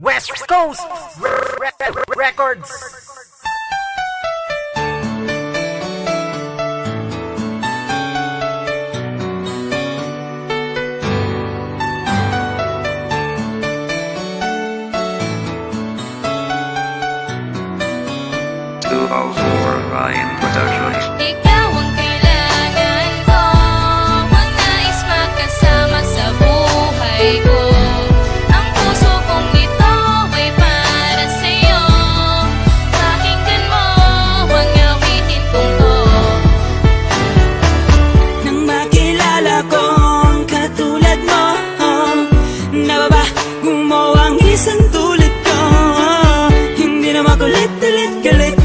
West Coast Records. Ryan Productions. Ikaw ang kailangan ko, ang nais makasama sa buhay ko. Ang puso kong ito ay para sa'yo. Pakinggan mo ang awitin kong to. Nang makilala kong katulad mo, nababago mo ang isang tulad ko. Hindi na makulit-ulit galit.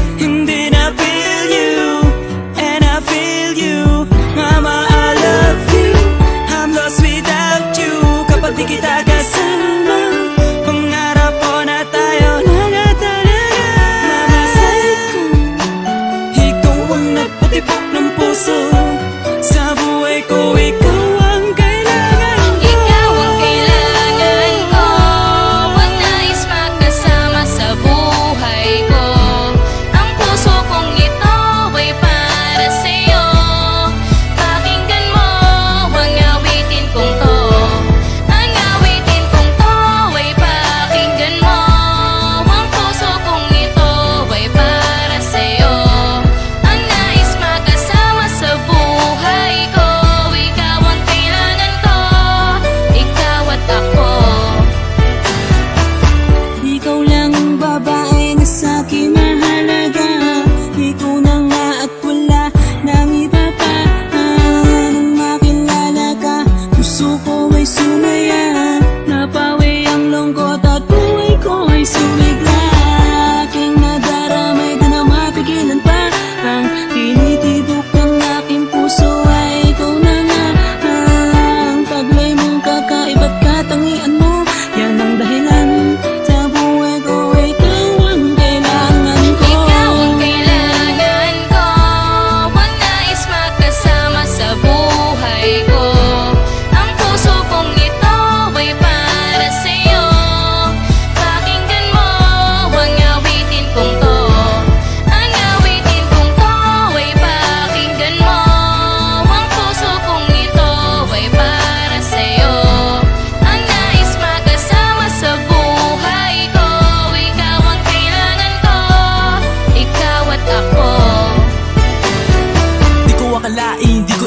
Kita kasama, pangarap ko na tayo na talaga. Mamasay ko, ikaw ang nagpatibok ng puso. Sa buhay ko, ikaw ang kailangan ko. Ikaw ang kailangan ko, ang nais makasama sa buhay ko. Ang puso kong ito ay para sa'yo. Pakinggan mo ang awitin kong to.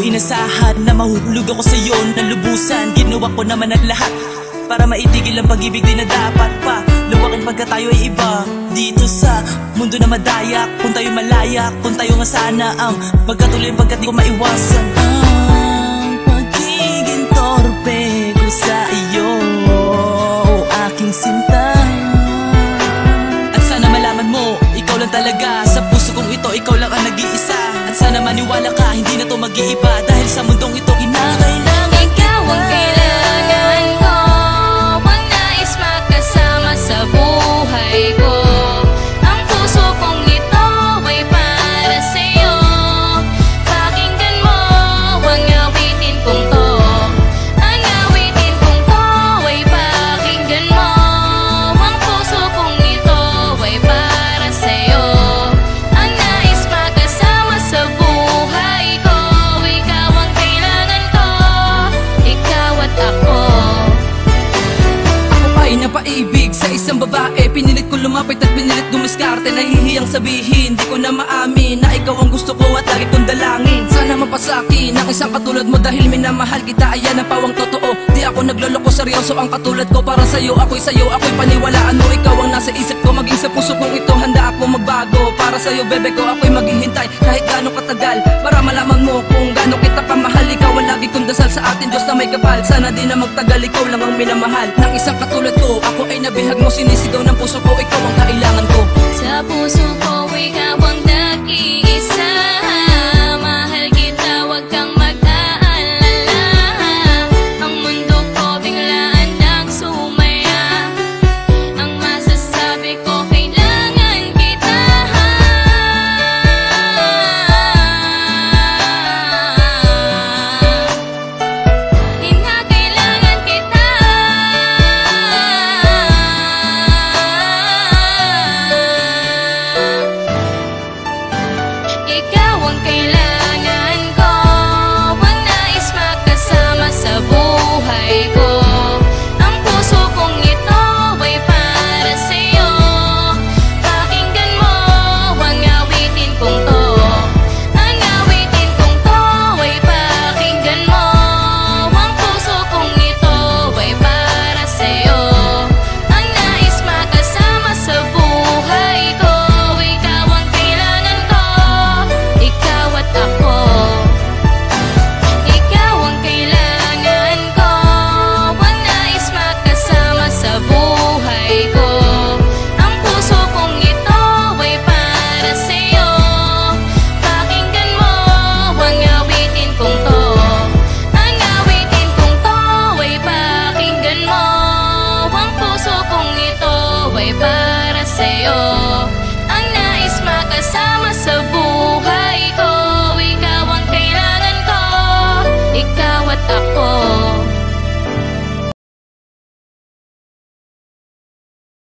Inasahan na mahuhulog ako sa'yo na lubusan. Ginawa ko naman ang lahat para maitigil ang pag-ibig din na dapat pa luwakin pagka tayo ay iba. Dito sa mundo na madayak, kung tayo malayak, kung tayo nga sana ang magkatuloy pagkat di ko maiwasan ang pagiging torpe ko sa iyo, aking sinta. At sana malaman mo, ikaw lang talaga sa puso kong ito, ikaw lang ang nag-iisa. At sana maniwala ka, hindi na to mag-iiba. Dahil sa mundong ito, kinakailangan ikaw ang kailangan ko, ang nais makasama sa buhay ko. Ang puso kong ito ay para sa'yo. Pakinggan mo ang awitin kong to. Ang awitin kong to ay pakinggan mo. Ang puso kong ito ay para sa'yo. Ang nais makasama sa buhay ko. Ikaw ang kailangan ko, ikaw at ako. Ako ay napaibig sa isang babae. Pinilit ko lumapit at pinilit dumiskarte. Nahihiyang sabihin, di ko na maamin na ikaw ang gusto ko at lagi kong dalangin. Sana mapasaki ng isang katulad mo dahil minamahal kita. Ayan ang pawang totoo, di ako nagloloko, seryoso ang katulad ko. Para sa'yo, ako'y paniwalaan mo. Ikaw ang nasa isip ko, maging sa puso kong ito. Handa ako magbago, para sa'yo bebe ko ako'y maghihintay kahit gaano katagal. Para malaman mo kung gaano kita kamahal. Ikaw ang lagi kong dasal sa atin, Diyos na may kapal. Sana di na magtagal, ikaw lang ang minamahal ng isang katulad ko. Ako ay nabihag mo, sinisigaw ng puso ko. Ikaw ang kailangan ko. Sa puso ko, ikaw ang nag-iisa. Mahal kita, wag kang mag-aalala. Ang mundo ko biglaan nang sumaya. Ang masasabi ko, kailangan kita. Kailangan kita. sa'yo.